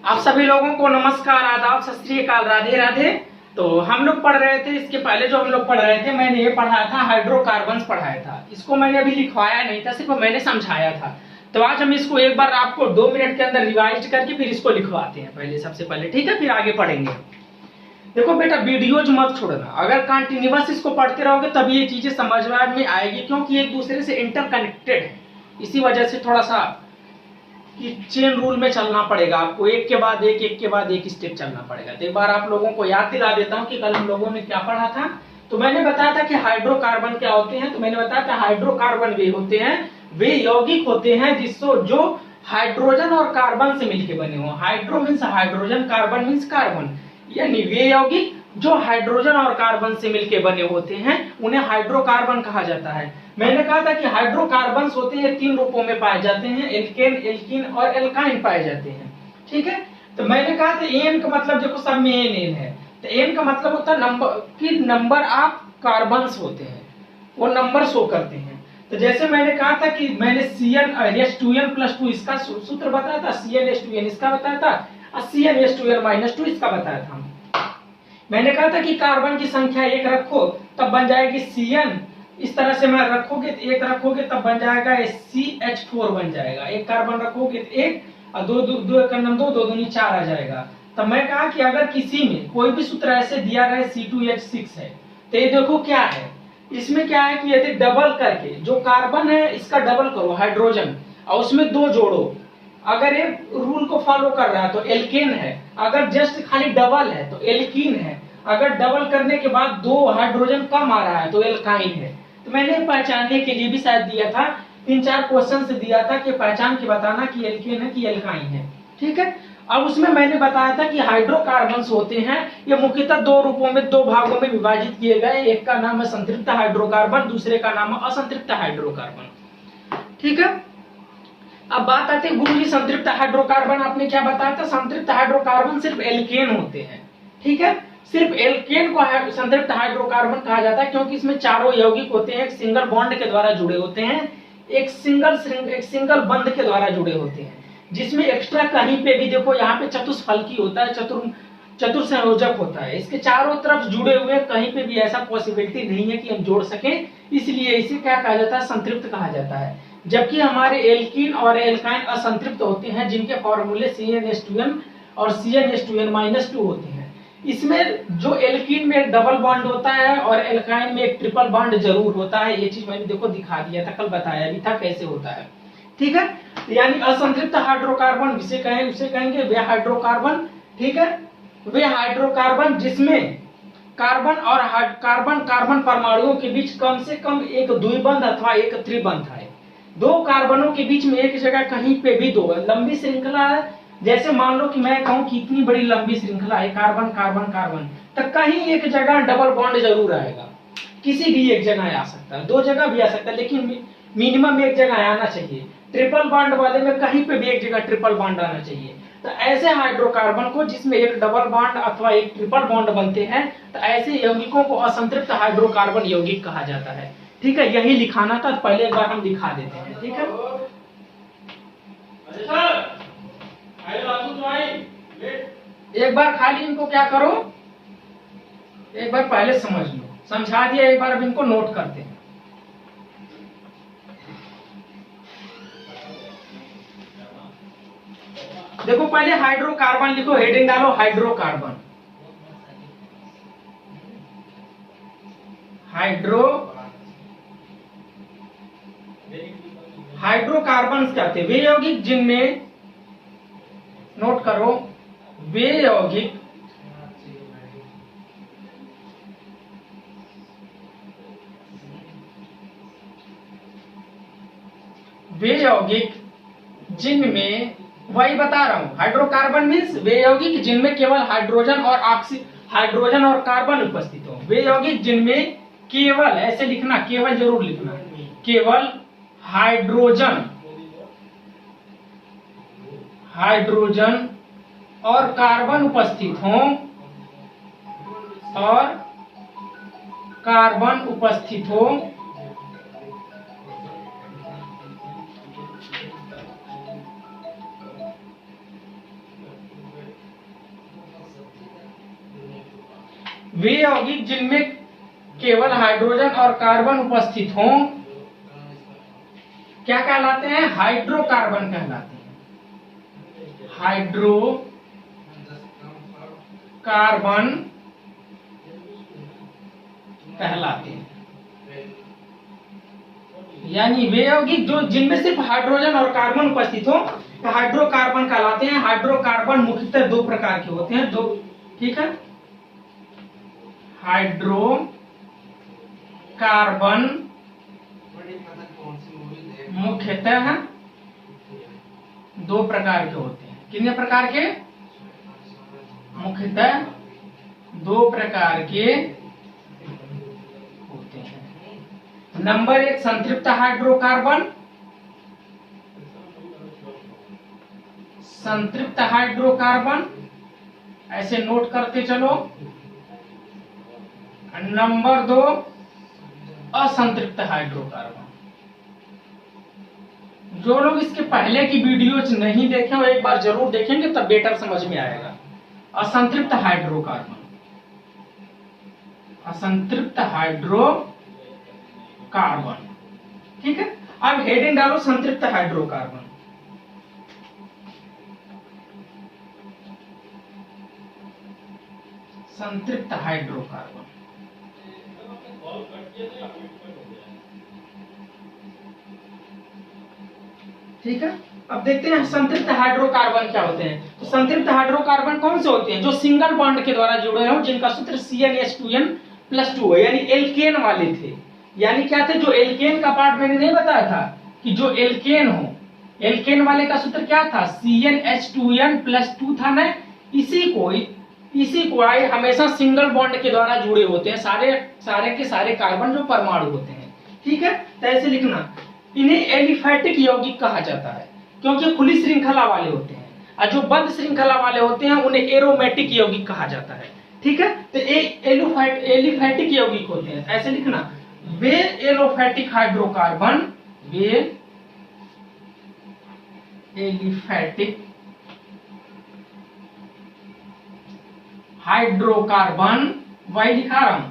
आप सभी लोगों को नमस्कार, आदाब, सत श्री अकाल, राधे राधे। तो हम लोग पढ़ रहे थे, इसके पहले जो हम लोग पढ़ रहे थे, मैंने ये पढ़ाया था, हाइड्रोकार्बन्स पढ़ाया था। इसको मैंने अभी लिखवाया नहीं था, सिर्फ मैंने समझाया था। तो आज हम इसको एक बार आपको 2 मिनट के अंदर रिवाइज करके फिर इसको लिखवाते हैं पहले, सबसे पहले, ठीक है? फिर आगे पढ़ेंगे। देखो बेटा, वीडियोज मत छोड़ना, अगर कंटिन्यूअस इसको पढ़ते रहोगे तब ये चीजें समझ में आएगी, क्योंकि एक दूसरे से इंटरकनेक्टेड है। इसी वजह से थोड़ा सा कि चेन रूल में चलना पड़ेगा आपको, एक के बाद एक स्टेप चलना पड़ेगा। तो एक बार आप लोगों को याद दिला देता हूं कि कल हम लोगों ने क्या पढ़ा था। तो मैंने बताया था कि हाइड्रोकार्बन क्या होते हैं। तो मैंने बताया था हाइड्रोकार्बन वे होते हैं, वे यौगिक होते हैं जिसको जो हाइड्रोजन और कार्बन से मिलकर बने हो। Hydro means hydrogen, carbon means carbon, यानी वे यौगिक जो हाइड्रोजन और कार्बन से मिलकर बने होते हैं उन्हें हाइड्रोकार्बन कहा जाता है। मैंने कहा था कि हाइड्रोकार्बन्स होते हैं 3 रूपों में पाए जाते हैं, एल्केन, एल्कीन और एल्काइन पाए जाते हैं, ठीक है? तो मैंने कहा था एन का मतलब देखो सब में एन है। तो एन का मतलब होता है नंबर की, नंबर ऑफ कार्बन्स होते हैं, वो नंबर शो करते हैं। तो जैसे मैंने कहा था कि मैंने CnH2n+2 इसका सूत्र बताया था, CnH2n इसका बताया था और CnH2n-2 इसका बताया था। मैंने कहा था कि कार्बन की संख्या 1 रखो तब बन जाएगी Cn, इस तरह से मैं रखोगे, एक रखोगे तब बन जाएगा CH4 बन जाएगा। एक कार्बन रखोगे तो 1 और 2 2 1 2 2 दूनी 4 आ जाएगा। तब मैं कहा कि अगर किसी में कोई भी सूत्र ऐसे दिया गया C2H6 है, तो ये देखो क्या है, इसमें क्या है कि यदि डबल करके जो कार्बन है इसका डबल करो हाइड्रोजन और उसमें 2 जोड़ो, अगर ये रूल को फॉलो कर रहा है तो एल्केन है, अगर जस्ट खाली डबल है तो एल्कीन है, अगर डबल करने के बाद 2 हाइड्रोजन कम आ रहा है तो एल्काइन है। तो मैंने पहचानने के लिए भी शायद दिया था, 3-4 क्वेश्चन से दिया था कि पहचान के बताना कि एल्केन है कि एल्काइन है, ठीक है? अब उसमें मैंने बताया था कि हाइड्रोकार्बन्स होते हैं, ये मुख्यतः 2 रूपों में, 2 भागों में विभाजित किए गए। एक का नाम है संतृप्त हाइड्रोकार्बन, दूसरे का नाम है असंतृप्त हाइड्रोकार्बन, ठीक है? अब बात आती है गुरुजी, संतृप्त हाइड्रोकार्बन आपने क्या बताया था? संतृप्त हाइड्रोकार्बन सिर्फ एल्केन होते हैं, ठीक है? सिर्फ एल्केन को संतृप्त हाइड्रोकार्बन कहा जाता है क्योंकि इसमें चारों यौगिक होते हैं, एक सिंगल बॉन्ड के द्वारा जुड़े होते हैं, एक सिंगल बंध के द्वारा जुड़े होते हैं, जिसमें एक्स्ट्रा कहीं पे भी देखो यहाँ पे चतुष्फलकी होता है, चतुर्संयोजक होता है, इसके चारों तरफ जुड़े हुए, कहीं पे भी ऐसा पॉसिबिलिटी नहीं है कि हम जोड़ सकें, इसलिए इसे क्या कहा जाता है? संतृप्त कहा जाता है। जबकि हमारे एल्कीन और एल्काइन असंतृप्त होते हैं, जिनके फॉर्मूले CnH2n और CnH2n-2 होते हैं। इसमें जो एल्कीन में एक डबल बॉन्ड होता है और एल्काइन में एक ट्रिपल बॉन्ड जरूर होता है। ये चीज मैंने देखो दिखा दिया था, कल बताया भी था कैसे होता है, ठीक है? यानी असंतृप्त हाइड्रोकार्बन उसे कहेंगे वे हाइड्रोकार्बन, ठीक है? वे हाइड्रोकार्बन जिसमें कार्बन और कार्बन परमाणुओं के बीच कम से कम एक द्विबंध अथवा एक त्रिबंध है। 2 कार्बनों के बीच में एक जगह कहीं पे भी 2 लंबी श्रृंखला है, जैसे मान लो कि मैं कहूं कि इतनी बड़ी लंबी श्रृंखला है, कार्बन कार्बन कार्बन, तो कहीं एक जगह डबल बॉन्ड जरूर आएगा, किसी भी एक जगह आ सकता है, 2 जगह भी आ सकता है, लेकिन मिनिमम एक जगह आना चाहिए। ट्रिपल बॉन्ड वाले में कहीं पे भी एक जगह ट्रिपल बॉन्ड आना चाहिए। तो ऐसे हाइड्रोकार्बन को जिसमें एक डबल बॉन्ड अथवा एक ट्रिपल बॉन्ड बनते हैं, तो ऐसे यौगिकों को असंतृप्त हाइड्रोकार्बन यौगिक कहा जाता है, ठीक है? यही लिखाना था, पहले एक बार हम दिखा देते हैं, ठीक है? एक बार खाली इनको क्या करो, एक बार पहले समझ लो, समझा दिया, एक बार अब इनको नोट करते हैं। देखो पहले हाइड्रोकार्बन लिखो, हेडिंग डालो हाइड्रोकार्बन। हाइड्रोकार्बन क्या थे? वे यौगिक जिनमें, नोट करो, वे यौगिक जिनमें, वही बता रहा हूं, हाइड्रोकार्बन मीन्स वे यौगिक जिनमें केवल हाइड्रोजन और कार्बन उपस्थित हो। वे यौगिक जिनमें केवल, ऐसे लिखना, केवल जरूर लिखना, केवल हाइड्रोजन और कार्बन उपस्थित हो, वे यौगिक जिनमें केवल हाइड्रोजन और कार्बन उपस्थित हों क्या कहलाते हैं? हाइड्रोकार्बन कहलाते हैं। हाइड्रोकार्बन कहलाते हैं। यानी वे यौगिक जो जिनमें सिर्फ हाइड्रोजन और कार्बन उपस्थित हो तो हाइड्रोकार्बन कहलाते हैं। हाइड्रोकार्बन मुख्यतः दो प्रकार के होते हैं, दो, ठीक है। हाइड्रोकार्बन मुख्यतः दो प्रकार के होते हैं। कितने प्रकार के? मुख्यतः दो प्रकार के होते हैं। नंबर 1 संतृप्त हाइड्रोकार्बन। संतृप्त हाइड्रोकार्बन ऐसे नोट करते चलो। नंबर 2 असंतृप्त हाइड्रोकार्बन। जो लोग इसके पहले की वीडियोज नहीं देखे वो एक बार जरूर देखेंगे तब बेटर समझ में आएगा। असंतृप्त हाइड्रोकार्बन, असंतृप्त हाइड्रोकार्बन, ठीक है। अब हेडिंग डालो संतृप्त हाइड्रोकार्बन। संतृप्त हाइड्रोकार्बन, ठीक है। अब देखते हैं संतृप्त हाइड्रोकार्बन क्या होते हैं। तो संतृप्त हाइड्रोकार्बन कौन से होते हैं? जो सिंगल बॉन्ड के द्वारा जुड़े हो, जिनका सूत्र CnH2n+2 है, यानी एल्केन वाले थे। यानी क्या थे? जो एल्केन का पार्ट मैंने नहीं बताया था कि जो एल्केन हो, एल्केन वाले का सूत्र क्या था? CnH2n+2 था ना। इसी को आए हमेशा सिंगल बॉन्ड के द्वारा जुड़े होते हैं, सारे के सारे कार्बन जो परमाणु होते हैं, ठीक है। तो ऐसे लिखना, इन्हें एलिफैटिक यौगिक कहा जाता है क्योंकि खुली श्रृंखला वाले होते हैं, और जो बंद श्रृंखला वाले होते हैं उन्हें एरोमेटिक यौगिक कहा जाता है, ठीक है। तो एलिफैटिक यौगिक होते हैं, ऐसे लिखना, वे एलोफैटिक हाइड्रोकार्बन, वे एलिफैटिक हाइड्रोकार्बन, वही लिखा रहा हूं,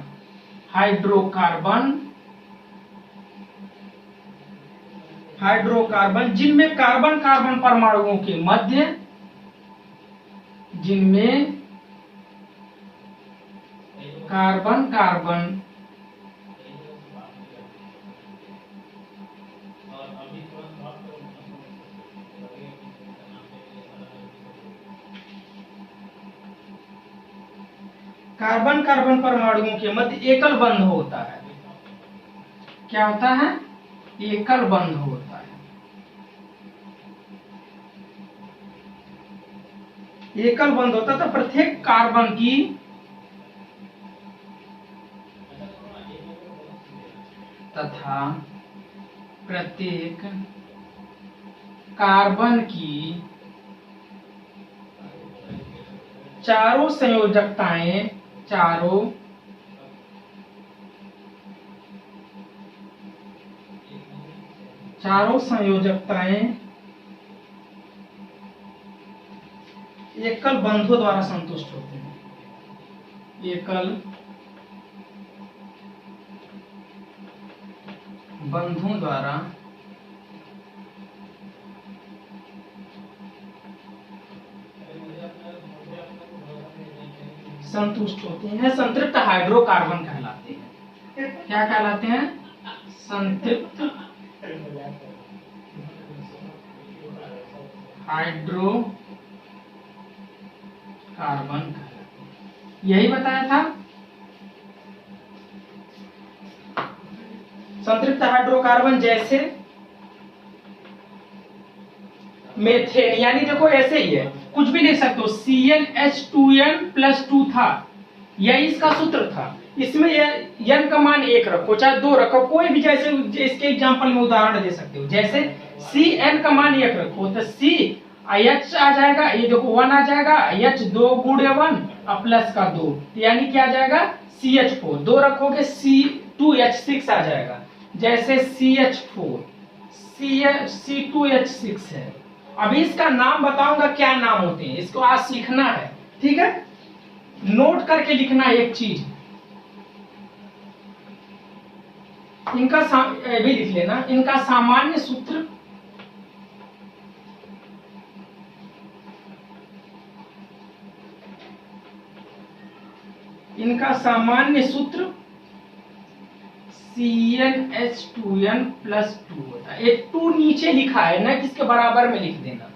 हाइड्रोकार्बन जिनमें कार्बन कार्बन परमाणुओं के मध्य, जिनमें कार्बन कार्बन कार्बन कार्बन परमाणुओं के मध्य एकल बंध होता है। क्या होता है? एकल बंध होता है। एकल बंध होता था प्रत्येक कार्बन की तथा प्रत्येक कार्बन की चारों संयोजकताएं, चारों संयोजकताएं एकल बंधों द्वारा संतुष्ट होते हैं। एकल बंधों द्वारा संतुष्ट होते हैं, संतृप्त हाइड्रोकार्बन कहलाते हैं। क्या कहलाते हैं? संतृप्त हाइड्रोकार्बन कहलाते हैं। यही बताया था। संतृप्त हाइड्रोकार्बन जैसे मेथेन, यानी देखो ऐसे ही है, कुछ भी लिख सकते हो। CnH2n+2 था, यही इसका सूत्र था। इसमें n का मान 1 रखो, चाहे 2 रखो, कोई भी, जैसे इसके एग्जांपल में उदाहरण दे सकते हो। जैसे Cn का मान 1 रखो तो H आ जाएगा, ये देखो 1 आ जाएगा, H 2 गुणे 1 और प्लस का 2, यानी क्या आ जाएगा? CH4। 2 रखोगे C2H6 आ जाएगा। जैसे CH4 C2H6 है। अभी इसका नाम बताऊंगा क्या नाम होते हैं, इसको आज सीखना है, ठीक है। नोट करके लिखना एक चीज, इनका भी लिख लेना, इनका सामान्य सूत्र CnH2n+2 होता है। एक 2 नीचे लिखा है ना, किसके बराबर में लिख देना,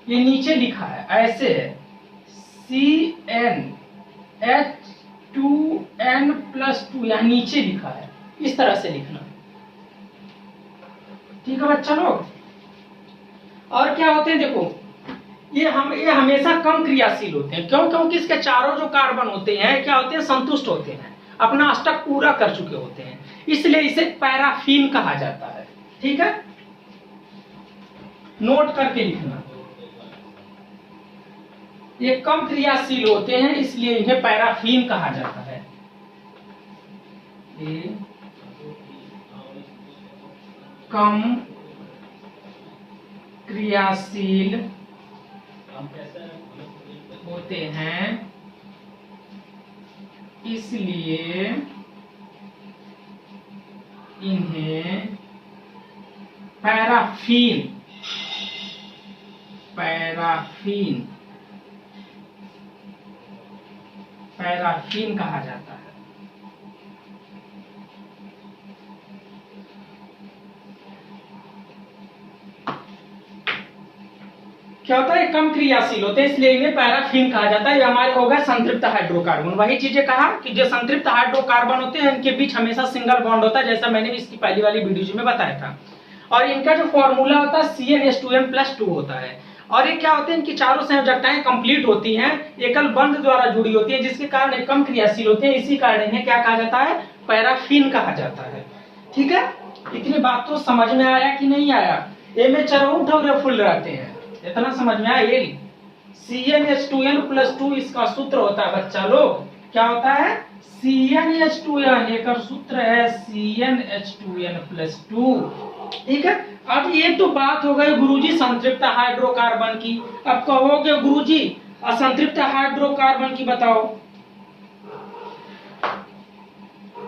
ये नीचे लिखा है ऐसे है, CnH2n+2 यहाँ नीचे लिखा है, इस तरह से लिखना। ठीक है बच्चा लोग। और क्या होते हैं देखो, ये हमेशा कम क्रियाशील होते हैं। क्यों? क्योंकि इसके चारों जो कार्बन होते हैं क्या होते हैं, संतुष्ट होते हैं, अपना अष्टक पूरा कर चुके होते हैं, इसलिए इसे पैराफीन कहा जाता है। ठीक है, नोट करके लिखना, ये कम क्रियाशील होते हैं इसलिए इन्हें पैराफीन कहा जाता है। ये कम क्रियाशील होते हैं इसलिए इन्हें पैराफीन कहा जाता है। क्या होता है, कम क्रियाशील होते हैं इसलिए इन्हें पैराफीन कहा जाता है। ये हमारे हो गए संतृप्त हाइड्रोकार्बन। वही चीजें कहा कि जो संतृप्त हाइड्रोकार्बन होते हैं इनके बीच हमेशा सिंगल बॉन्ड होता है, जैसा मैंने इसकी पहली वाली वीडियो में बताया था। और इनका जो फॉर्मूला होता है CnH2n+2 होता है। और ये क्या होते हैं, इनकी चारों संयोजकताएं कंप्लीट होती हैं, एकल बंध द्वारा जुड़ी होती है, जिसके कारण ये कम क्रियाशील होते हैं। इसी कारण इन्हें क्या कहा जाता है, पैराफीन कहा जाता है। ठीक है, इतनी बात तो समझ में आया कि नहीं आया? ए में चरौठ और फुल रहते हैं, इतना समझ में आया? ये CnH2n+2 इसका सूत्र होता है बच्चा लोग, क्या होता है, CnH2n, एक सूत्र है CnH2n+2। ठीक है, अब ये तो बात हो गई गुरुजी संतृप्त हाइड्रोकार्बन की। अब कहोगे गुरुजी असंतृप्त हाइड्रोकार्बन की बताओ।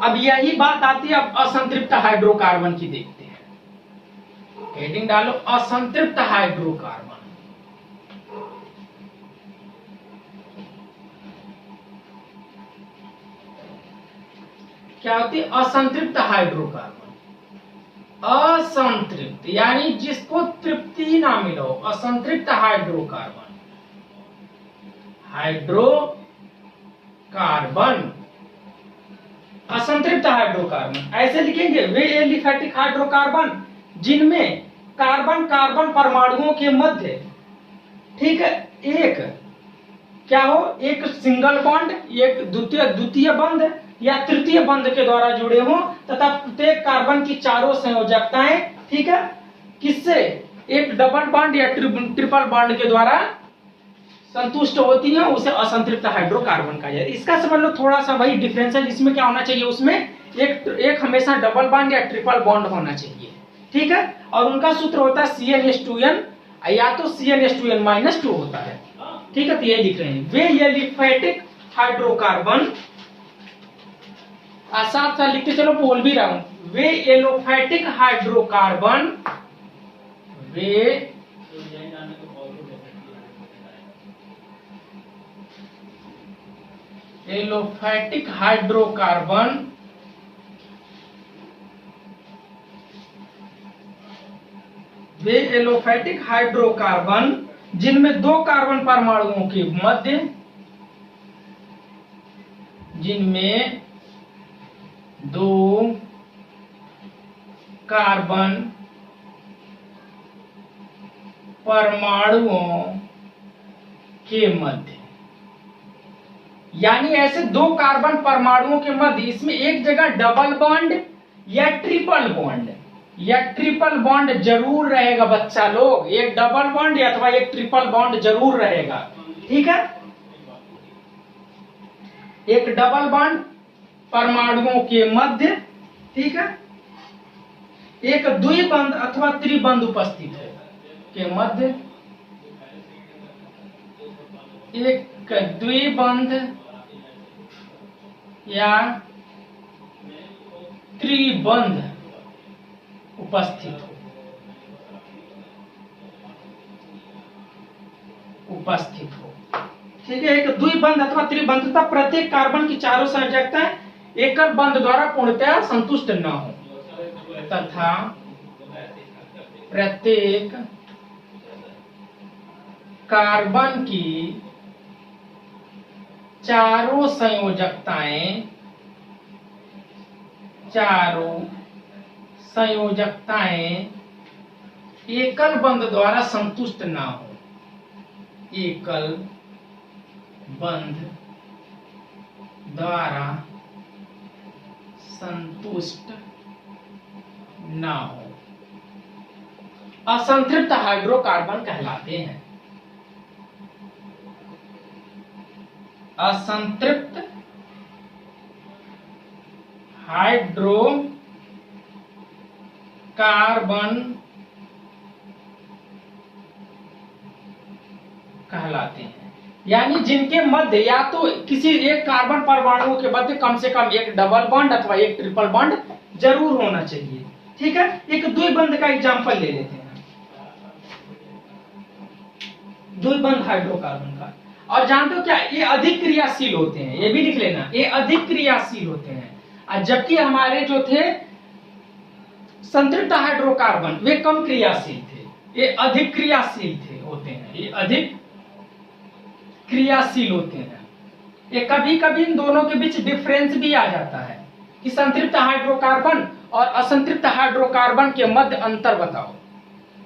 अब यही बात आती है, अब असंतृप्त हाइड्रोकार्बन की देखते हैं। हेडिंग डालो असंतृप्त हाइड्रोकार्बन। क्या होती है, असंतृप्त हाइड्रोकार्बन। असंतृप्त यानी जिसको तृप्ति ना मिलो, असंतृप्त हाइड्रोकार्बन। हाइड्रोकार्बन असंतृप्त हाइड्रोकार्बन ऐसे लिखेंगे, वे एलिफैटिक हाइड्रोकार्बन जिनमें कार्बन कार्बन परमाणुओं के मध्य, ठीक है, एक क्या हो, एक सिंगल बॉन्ड, एक द्वितीय बंध या तृतीय बंध के द्वारा जुड़े हों, तथा प्रत्येक कार्बन की चारों संयोजकताएं, ठीक है, किससे, एक डबल बॉन्ड या ट्रिपल बॉन्ड के द्वारा संतुष्ट होती है, उसे असंतृप्त हाइड्रोकार्बन कहा जाता है। इसका समझ लो थोड़ा सा भाई डिफरेंस है, जिसमें क्या होना चाहिए, उसमें एक हमेशा डबल बॉन्ड या ट्रिपल बॉन्ड होना चाहिए। ठीक है, और उनका सूत्र होता है CnH2n या तो CnH2n-2 होता है। ठीक है, तो ये लिख रहे हैं, वे एलिफैटिक हाइड्रोकार्बन, साथ साथ लिखते चलो, बोल भी रहा हूं, वे एलोफैटिक हाइड्रोकार्बन, वे एलोफैटिक हाइड्रोकार्बन वे एलोफैटिक हाइड्रोकार्बन जिनमें दो कार्बन परमाणुओं के मध्य, जिनमें दो कार्बन परमाणुओं के मध्य, यानी ऐसे दो कार्बन परमाणुओं के मध्य, इसमें एक जगह डबल बॉन्ड या ट्रिपल बॉन्ड जरूर रहेगा बच्चा लोग, एक डबल बॉन्ड अथवा एक ट्रिपल बॉन्ड जरूर रहेगा। ठीक है, एक डबल बॉन्ड परमाणुओं के मध्य, ठीक है, एक द्विबंध अथवा त्रिबंध उपस्थित है के मध्य, एक द्विबंध या त्रिबंध उपस्थित हो। ठीक है, एक द्विबंध अथवा त्रिबंधता प्रत्येक कार्बन की चारों संयोजकताएं एकल बंध द्वारा पूर्णतया संतुष्ट न हो तथा प्रत्येक कार्बन की चारों संयोजकताएं एकल बंध द्वारा संतुष्ट ना हो, एकल बंध द्वारा संतुष्ट ना हो, असंतृप्त हाइड्रोकार्बन कहलाते हैं। असंतृप्त हाइड्रोकार्बन कहलाते हैं, यानी जिनके मध्य या तो किसी एक कार्बन परमाणु के मध्य कम से कम एक डबल बॉन्ड अथवा एक ट्रिपल बॉन्ड जरूर होना चाहिए। ठीक है, एक द्विबंध का एग्जांपल ले लेते हैं, द्विबंध हाइड्रोकार्बन का। और जानते हो क्या, ये अधिक क्रियाशील होते हैं, ये भी लिख लेना, ये अधिक क्रियाशील होते हैं, जबकि हमारे जो थे संतृप्त हाइड्रोकार्बन वे कम क्रियाशील थे, ये अधिक क्रियाशील होते हैं, ये अधिक क्रियाशील होते हैं। ये कभी कभी इन दोनों के बीच डिफरेंस भी आ जाता है कि संतृप्त हाइड्रोकार्बन और असंतृप्त हाइड्रोकार्बन के मध्य अंतर बताओ।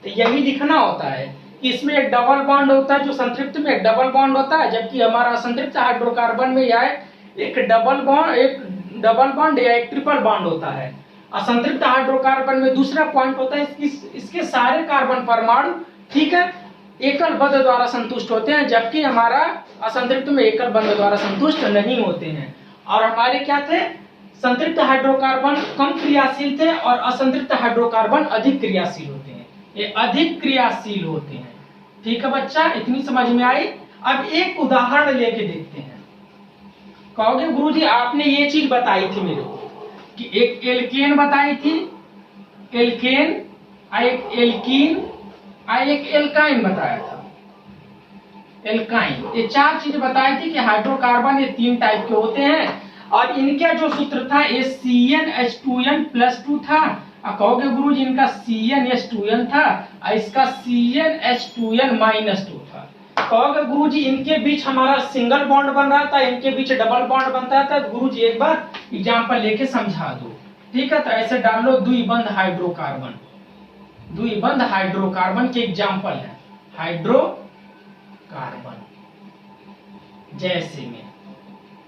तो यही दिखना होता है कि इसमें एक डबल बॉन्ड होता है, जो संतृप्त में एक डबल बॉन्ड होता है, जबकि हमारा असंतृप्त हाइड्रोकार्बन में यह एक डबल बॉन्ड या एक ट्रिपल बॉन्ड होता है। असंतृप्त हाइड्रोकार्बन में दूसरा पॉइंट होता है, इसके सारे कार्बन परमाणु, ठीक है, एकल बंध द्वारा संतुष्ट होते हैं, जबकि हमारा असंतृप्त में एकल बंध द्वारा संतुष्ट नहीं होते हैं। और हमारे क्या थे, संतृप्त हाइड्रोकार्बन कम क्रियाशील थे और असंतृप्त हाइड्रोकार्बन अधिक क्रियाशील होते हैं, ये अधिक क्रियाशील होते हैं। ठीक है बच्चा, इतनी समझ में आई। अब एक उदाहरण लेके देखते हैं। कहोगे गुरुजी आपने ये चीज बताई थी मेरे को कि एक एल्केन बताई थी, एल्केन, एक एल्कीन, एक एल्काइन बताया था, एल्काइन, ये चार चीज बताई थी कि हाइड्रोकार्बन ये तीन टाइप के होते हैं। और इनका जो सूत्र था ये CnH2n+2 था। कहोगे गुरुजी इनका CnH2n था और इसका CnH2n-2 था। कहोगे गुरुजी इनके बीच हमारा सिंगल बॉन्ड बन रहा था, इनके बीच डबल बॉन्ड बनता था। गुरुजी एक बार एग्जांपल लेके समझा दो। ठीक है, तो ऐसे डाल लो द्विबंध हाइड्रोकार्बन, द्विबंध हाइड्रोकार्बन के एग्जांपल है हाइड्रोकार्बन, जैसे में,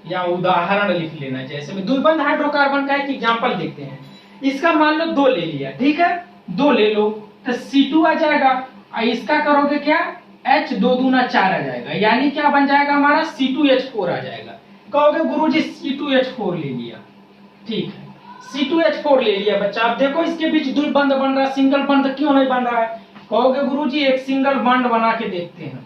या उदाहरण लिख लेना जैसे में। द्विबंध हाइड्रोकार्बन का एक एग्जांपल देखते हैं। इसका मान लो 2 ले लिया, ठीक है, 2 ले लो तो C2 आ जाएगा और इसका करोगे क्या, H 2 दूना 4 आ जाएगा, यानी क्या बन जाएगा हमारा C2H4 आ जाएगा। कहोगे गुरुजी C2H4 ले लिया, ठीक है, C2H4 ले लिया बच्चा। अब देखो इसके बीच द्विबंध बन रहा है, सिंगल बंध क्यों नहीं बन रहा है। कहोगे गुरुजी एक सिंगल बॉन्ड बना के देखते हैं।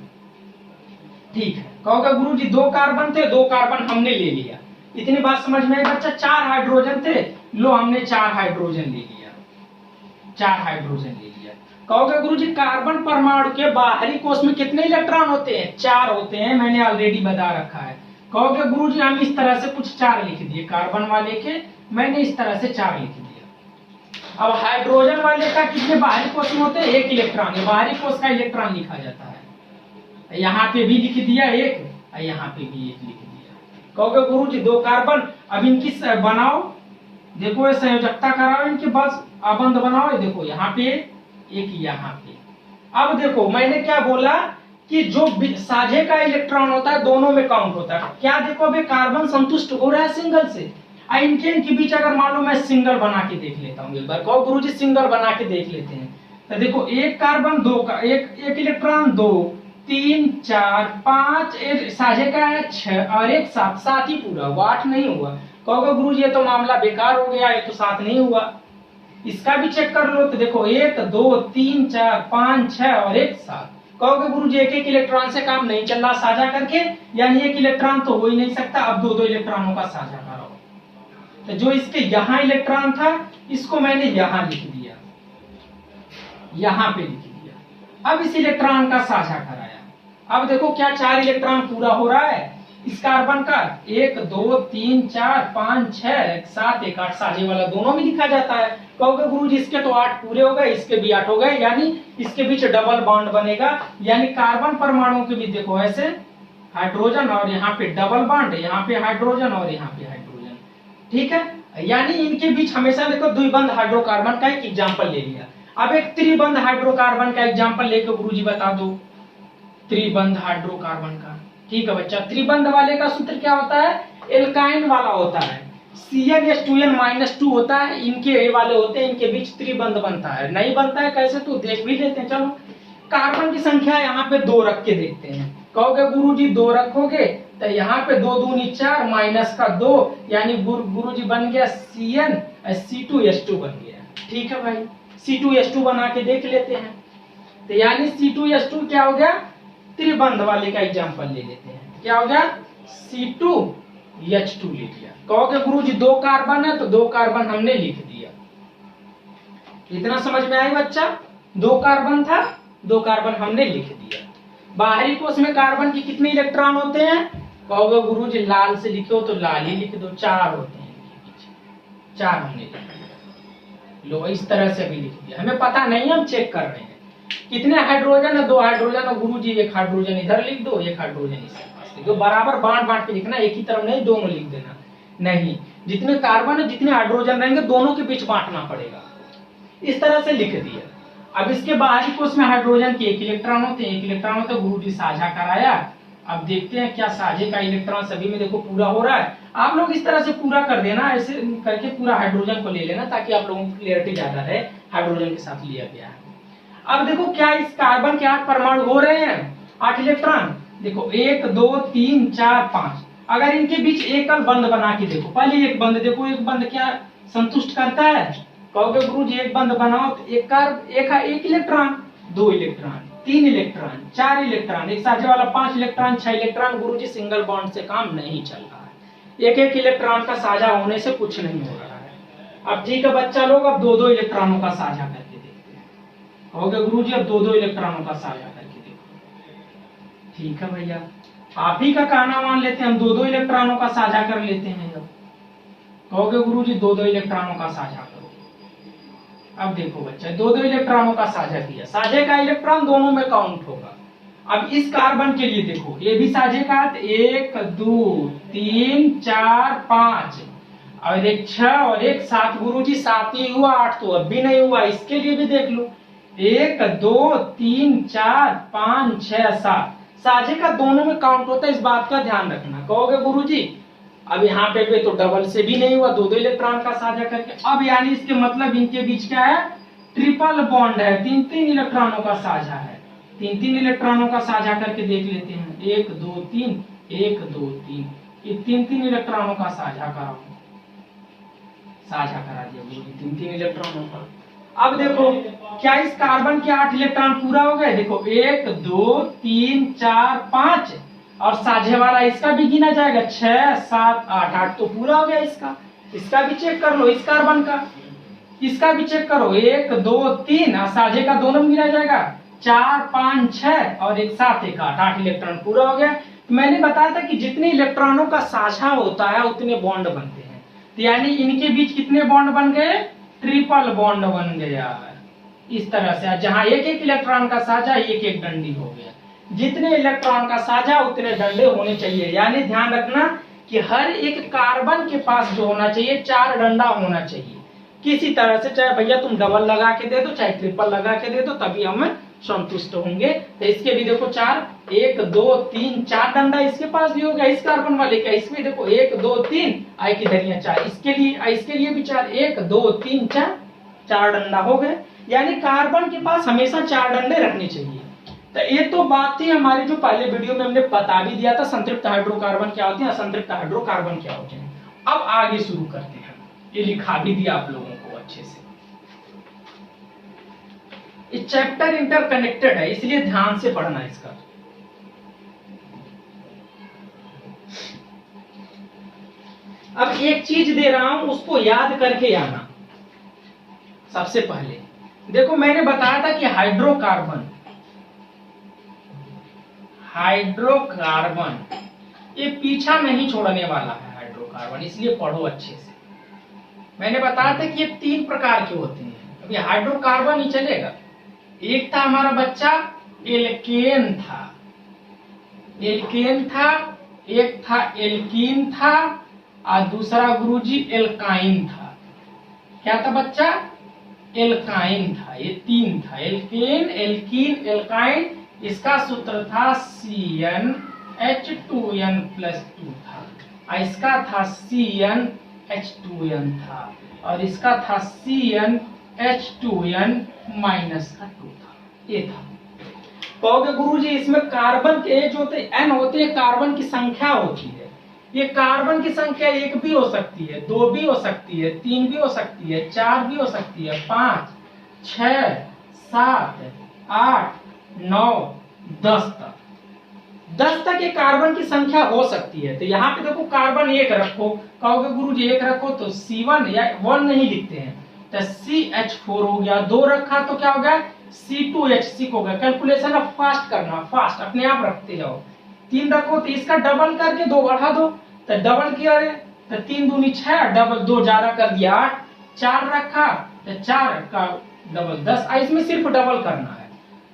ठीक है, कहोगे गुरुजी 2 कार्बन थे, 2 कार्बन हमने ले लिया। इतनी बात समझ में आई बच्चा। 4 हाइड्रोजन थे, लो हमने 4 हाइड्रोजन ले लिया, 4 हाइड्रोजन ले लिया। कहोगे गुरुजी कार्बन परमाणु के बाहरी कोश में कितने इलेक्ट्रॉन होते हैं, 4 होते हैं, मैंने ऑलरेडी बता रखा है। कहोगे गुरुजी हम इस तरह से कुछ 4 लिख दिए, कार्बन वाले के मैंने इस तरह से 4 लिख दिया। अब हाइड्रोजन वाले का कितने बाहरी कोश में होते हैं, 1 इलेक्ट्रॉन, बाहरी कोश का इलेक्ट्रॉन लिखा जाता है। यहाँ पे भी लिख दिया 1 और यहाँ पे भी 1 लिख दिया। कहोगे गुरुजी 2 कार्बन, अब इनकी बनाओ, देखो ये संयोजकता कराओ इनके, बस अबंध बनाओ, देखो यहाँ पे 1, यहाँ पे। अब देखो मैंने क्या बोला कि जो साझे का इलेक्ट्रॉन होता है दोनों में काउंट होता है। क्या देखो अभी कार्बन संतुष्ट हो रहा है सिंगल से। इनके बीच अगर मान लो मैं सिंगल बना के देख लेता हूँ एक बार, कहो गुरुजी सिंगल बना के देख लेते हैं। तो देखो 1 कार्बन 2 का एक इलेक्ट्रॉन, 2 3 4 5, साझे का है 6 और 1 7 ही पूरा हुआ, 8 नहीं हुआ। कहोगे गुरुजी ये तो मामला बेकार हो गया, ये तो 7 नहीं हुआ। इसका भी चेक कर लो, तो देखो 1 2 3 4 5 6 और 1 7। कहोगे गुरुजी एक इलेक्ट्रॉन से काम नहीं चल रहा साझा करके, यानी 1 इलेक्ट्रॉन तो हो ही नहीं सकता। अब 2 इलेक्ट्रॉनों का साझा करो, तो जो इसके यहाँ इलेक्ट्रॉन था इसको मैंने यहाँ लिख दिया, यहाँ पे लिख दिया। अब इस इलेक्ट्रॉन का साझा कराया। अब देखो क्या 4 इलेक्ट्रॉन पूरा हो रहा है इस कार्बन का, 1 2 3 4 5 6 7 1 8 साझे वाला दोनों में लिखा जाता है। कहोगे गुरुजी इसके तो 8 पूरे हो गए, इसके भी 8 हो गए, यानी इसके बीच डबल बॉन्ड बनेगा। यानी कार्बन परमाणु के बीच देखो ऐसे हाइड्रोजन और यहाँ पे डबल बॉन्ड, यहाँ पे हाइड्रोजन और यहाँ पे हाइड्रोजन, ठीक है। यानी इनके बीच हमेशा देखो द्विबंध हाइड्रोकार्बन का एक एग्जाम्पल ले लिया। अब एक त्रिबंध हाइड्रोकार्बन का एग्जाम्पल लेकर गुरुजी बता दो, त्रिबंध हाइड्रोकार्बन का। ठीक है बच्चा, त्रिबंध वाले का सूत्र क्या होता है, एल्काइन वाला होता है, CnH2n-2 होता है, इनके ए वाले होते हैं, इनके बीच त्रिबंध बनता है। नहीं बनता है कैसे तो देख भी लेते हैं। चलो कार्बन की संख्या यहाँ पे 2 रख के देखते हैं। कहोगे गुरुजी 2 रखोगे तो यहाँ पे 2 दूनी 4 माइनस का 2, यानी गुरुजी बन गया C2H2 बन गया। ठीक है भाई, C2H2 बना के देख लेते हैं। तो यानी C2H2 क्या हो गया, त्रिबंध वाले का एग्जांपल ले लेते हैं। क्या हो गया, C2H2 ले लिया। कहोगे गुरुजी 2 कार्बन है तो 2 कार्बन हमने लिख दिया। इतना समझ में आई बच्चा, 2 कार्बन था, 2 कार्बन हमने लिख दिया। बाहरी कोश में कार्बन के कितने इलेक्ट्रॉन होते हैं, कहोगे गुरुजी लाल से लिखो तो लाल ही लिख दो, 4 होते हैं, 4 हमने लिख दिया। लो इस तरह से भी लिख दिया, हमें पता नहीं, हम चेक कर रहे हैं कितने हाइड्रोजन है, 2 हाइड्रोजन है, गुरुजी 1 हाइड्रोजन इधर लिख दो, 1 हाइड्रोजन इसके पास लिख दो। बराबर बांट के लिखना, एक ही तरफ नहीं, दोनों लिख देना। नहीं, जितने कार्बन है जितने हाइड्रोजन रहेंगे दोनों के बीच बांटना पड़ेगा। इस तरह से लिख दिया। अब इसके बाहरी कोश में हाइड्रोजन के 1 इलेक्ट्रॉन होते हैं, 1 इलेक्ट्रॉन होते हैं, गुरुजी साझा कराया। अब देखते हैं क्या साझे का इलेक्ट्रॉन सभी में देखो पूरा हो रहा है। आप लोग इस तरह से पूरा कर देना, ऐसे करके पूरा हाइड्रोजन को ले लेना ताकि आप लोगों को क्लियरिटी ज्यादा रहे, हाइड्रोजन के साथ लिया गया है। अब देखो क्या इस कार्बन के 8 परमाणु हो रहे हैं, 8 इलेक्ट्रॉन, देखो 1 2 3 4 5। अगर इनके बीच एकल बंध बना के देखो, पहले एक बंध देखो, एक बंध क्या संतुष्ट करता है, कहोगे गुरुजी एक बंध बनाओ तो एक इलेक्ट्रॉन, 2 इलेक्ट्रॉन, 3 इलेक्ट्रॉन, 4 इलेक्ट्रॉन, एक साझे वाला 5 इलेक्ट्रॉन, 6 इलेक्ट्रॉन। गुरुजी सिंगल बॉन्ड से काम नहीं चल रहा है, एक इलेक्ट्रॉन का साझा होने से कुछ नहीं हो रहा है। अब ठीक है बच्चा लोग, अब 2 इलेक्ट्रॉनों का साझा करके देखते हैं। कहोगे गुरुजी अब 2 इलेक्ट्रॉनों का साझा करके देखो। ठीक है भैया, आप ही का कहना मान लेते हैं, हम 2 इलेक्ट्रॉनों का साझा कर लेते हैं। अब कहोगे गुरुजी 2 इलेक्ट्रॉनों का साझा करो। अब देखो बच्चा 2 इलेक्ट्रॉनों का साझा किया, साझे का इलेक्ट्रॉन दोनों में काउंट होगा। अब इस कार्बन के लिए देखो, ये भी साझे का, 1 2 3 4 5 और एक 6 और एक 7। गुरुजी 7 ही हुआ, 8 तो अब भी नहीं हुआ। इसके लिए भी देख लो, 1 2 3 4 5 6 7, साझे का दोनों में काउंट होता है, इस बात का ध्यान रखना। कहोगे गुरुजी अब यहाँ पे भी तो डबल से भी नहीं हुआ, 2 इलेक्ट्रॉन का साझा करके। अब यानी इसके मतलब इनके बीच क्या है, ट्रिपल बॉन्ड है, 3 इलेक्ट्रॉनों का साझा है। 3 इलेक्ट्रॉनों का साझा करके देख लेते हैं, 1 2 3 1 2 3, ये 3 इलेक्ट्रॉनों का साझा कराओ, साझा करा दिया गुरुजी 3 इलेक्ट्रॉनों का। अब देखो क्या इस कार्बन के 8 इलेक्ट्रॉन पूरा हो गए, देखो 1 2 3 4 5 और साझे वाला इसका भी गिना जाएगा, 6 7 8, 8 तो पूरा हो गया इसका। इसका भी चेक कर लो, इस कार्बन का, इसका भी चेक करो, 1 2 3 और साझे का दोनों में गिना जाएगा, 4 5 6 और एक 7 1 8, 8 इलेक्ट्रॉन पूरा हो गया। तो मैंने बताया था कि जितने इलेक्ट्रॉनों का साझा होता है उतने बॉन्ड बनते हैं, तो यानी इनके बीच कितने बॉन्ड बन गए, ट्रिपल बॉन्ड बन गया। इस तरह से जहां 1 इलेक्ट्रॉन का साझा 1 डंडी हो गया। जितने इलेक्ट्रॉन का साझा उतने डंडे होने चाहिए, यानी ध्यान रखना कि हर एक कार्बन के पास जो होना चाहिए 4 डंडा होना चाहिए किसी तरह से, चाहे भैया तुम डबल लगा के दे दो चाहे ट्रिपल लगा के दे दो, तभी हम संतुष्ट होंगे। तो इसके भी देखो 4, 1 2 3 4 डंडा इसके पास भी हो गया, इस कार्बन वाले का। इसमें देखो 1 2 3 आई की धरिया 4, इसके लिए भी 4, 1 2 3 4 डंडा हो गए। यानी कार्बन के पास हमेशा 4 डंडे रखने चाहिए। तो ये तो बात थी हमारी जो पहले वीडियो में हमने बता भी दिया था, संतृप्त हाइड्रोकार्बन क्या होते हैं, असंतृप्त हाइड्रोकार्बन क्या होते हैं। अब आगे शुरू करते हैं, ये लिखा भी दिया आप लोगों को अच्छे से। ये चैप्टर इंटरकनेक्टेड है, इसलिए ध्यान से पढ़ना इसका। अब एक चीज दे रहा हूं, उसको याद करके आना। सबसे पहले देखो मैंने बताया था कि हाइड्रोकार्बन ये पीछा नहीं छोड़ने वाला है हाइड्रोकार्बन, इसलिए पढ़ो अच्छे से। मैंने बताया था कि ये 3 प्रकार के होते हैं। अभी हाइड्रोकार्बन ही चलेगा। एक था हमारा बच्चा एल्केन था, एक था एल्कीन था, और दूसरा गुरुजी एल्काइन था। क्या था बच्चा? एल्काइन था। ये 3 था, एल्केन, एल्कीन, एल्काइन। इसका सूत्र था CnH2n+2 था, और इसका था CnH2n था, और इसका था CnH2n-2 था। ये था। कहोगे गुरुजी इसमें कार्बन के जो होते n होते हैं, कार्बन की संख्या होती है। ये कार्बन की संख्या 1 भी हो सकती है, 2 भी हो सकती है, 3 भी हो सकती है, 4 भी हो सकती है, 5, 6, 7, 8, 9, 10 तक। 10 तक ये कार्बन की संख्या हो सकती है। तो यहाँ पे देखो कार्बन 1 रखो, कहोगे गुरुजी 1 रखो तो C1 या 1 नहीं लिखते हैं, तो CH4 हो गया। 2 रखा तो क्या हो गया? C2H6 हो गया। कैलकुलेशन अब फास्ट करना, फास्ट अपने आप रखते जाओ। 3 रखो तो इसका डबल करके 2 बढ़ा दो, तो डबल किया रे, तो 3 दूनी 6, डबल 2 ज्यादा कर दिया 8। 4 रखा तो 4 का डबल 10, इसमें सिर्फ डबल करना है।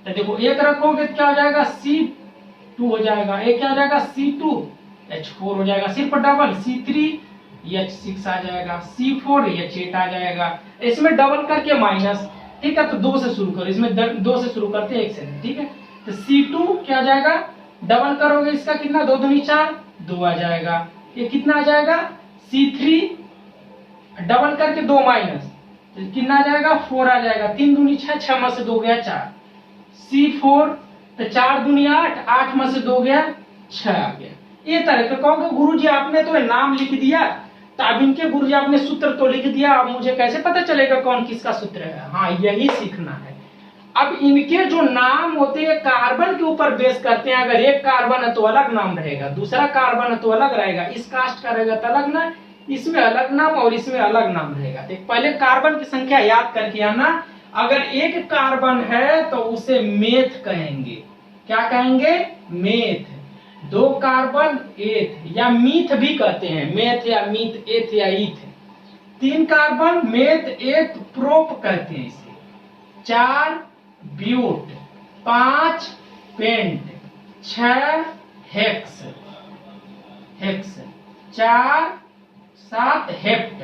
तो देखो 1 रखोगे तो क्या हो जाएगा? C2 हो जाएगा। एक क्या हो जाएगा? C2H4 हो जाएगा, सिर्फ डबल। C3H6 आ जाएगा, C4H8 आ जाएगा। इसमें डबल करके माइनस, ठीक है। तो 2 से शुरू करो, इसमें 2 से शुरू करते हैं, 1 से, ठीक है। तो C2 क्या आ जाएगा? डबल करोगे इसका कितना? 2 दूनी 4, 2 आ जाएगा। ये कितना आ जाएगा? C3 डबल करके 2 माइनस, तो कितना आ जाएगा? 4 आ जाएगा। 3 दूनी 6, 6 में से 2 गया 4। C4 तो 4 दूनी 8, 8 में से 2 गया 6 आ गया। ये तरह तो कहोगे गुरुजी आपने तो नाम लिख दिया, तो अब इनके गुरुजी आपने सूत्र तो लिख दिया, अब मुझे कैसे पता चलेगा कौन किसका सूत्र है? हाँ, यही सीखना है। अब इनके जो नाम होते हैं कार्बन के ऊपर बेस करते हैं। अगर एक कार्बन है तो अलग नाम रहेगा, दूसरा कार्बन है तो अलग रहेगा, इस कास्ट का रहेगा तो अलग नाम, इसमें अलग नाम और इसमें अलग नाम रहेगा। तो पहले कार्बन की संख्या याद करके आना। अगर एक कार्बन है तो उसे मेथ कहेंगे। क्या कहेंगे? मेथ। 2 कार्बन एथ, या मीथ भी कहते हैं, मेथ या मीथ, एथ या ईथ। 3 कार्बन मेथ, एथ, प्रोप कहते हैं इसे। 4 ब्यूट, 5 पेंट, 6 हेक्स, 4 7 हेप्ट,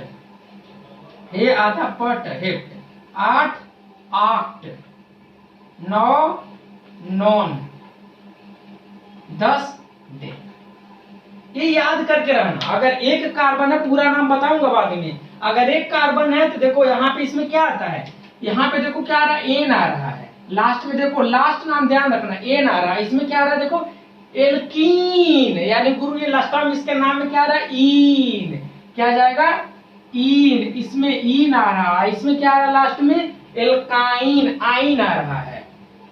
हे आधा पट हेप्ट, 8 आक्ट, 9 नॉन, 10 डे। ये याद करके रहना। अगर एक कार्बन है, पूरा नाम बताऊंगा बाद में। अगर एक कार्बन है तो देखो यहाँ पे इसमें क्या आता है, यहाँ पे देखो क्या आ रहा है? एन आ रहा है। लास्ट में देखो, लास्ट नाम ध्यान रखना, एन आ रहा है। इसमें क्या आ रहा है? देखो एल्कीन, यानी गुरु ये लास्ट में इसके नाम में क्या आ रहा है? ईन। क्या जाएगा? ईन। इसमें ईन आ रहा है, इसमें क्या आ रहा है? लास्ट में एल्काइन, आइन आ रहा है।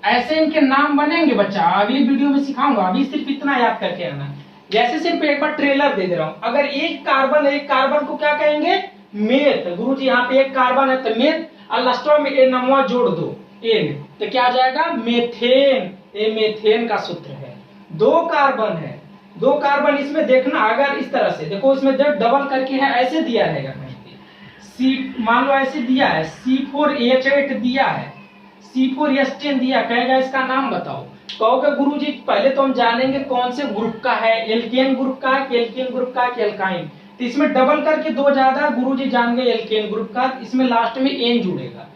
ऐसे इनके नाम बनेंगे बच्चा, अगली वीडियो में सिखाऊंगा। अभी सिर्फ इतना याद करके आना। जैसे सिर्फ एक बार ट्रेलर दे रहा हूं। अगर एक कार्बन को क्या कहेंगे? मेथ। गुरुजी यहाँ पे एक कार्बन है तो मेथ, और लास्ट में ए नमवा जोड़ दो, एन, तो क्या आ जाएगा? मेथेन। ये मेथेन का सूत्र है। 2 कार्बन है, 2 कार्बन इसमें देखना। अगर इस तरह से देखो, इसमें जब डबल करके है ऐसे दिया रहेगा कहीं पे, सी मान लो ऐसे दिया है, C4H8 दिया है, C4H10 दिया, कहेगा इसका नाम बताओ। कहोगे गुरुजी पहले तो हम जानेंगे कौन से ग्रुप का है, एल्केन ग्रुप का है, एल्कीन ग्रुप का है, एल्काइन। तो इसमें डबल करके 2 ज्यादा, गुरुजी जान गए एल्केन ग्रुप का, इसमें लास्ट में एन जुड़ेगा।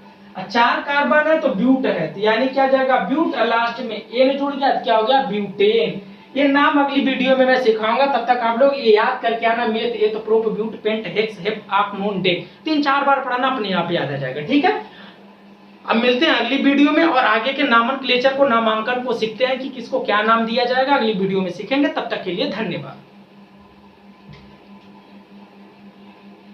4 कार्बन है तो ब्यूट है, तो यानी क्या जाएगा? ब्यूट, और लास्ट में एन जुड़ गया तो क्या हो गया? ब्यूटेन। ये नाम अगली वीडियो में मैं सिखाऊंगा, तब तक आप लोग ये याद करके आना। मेथ, एथ, प्रोप, ब्यूट, पेंट, हेक्स, हेप, आक, नोन, डे। 3-4 बार पढ़ना, अपने आप याद आ जाएगा, ठीक है। अब मिलते हैं अगली वीडियो में, और आगे के नामनक्लेचर को, नामांकन को सीखते हैं कि किसको क्या नाम दिया जाएगा। अगली वीडियो में सीखेंगे। तब तक के लिए धन्यवाद।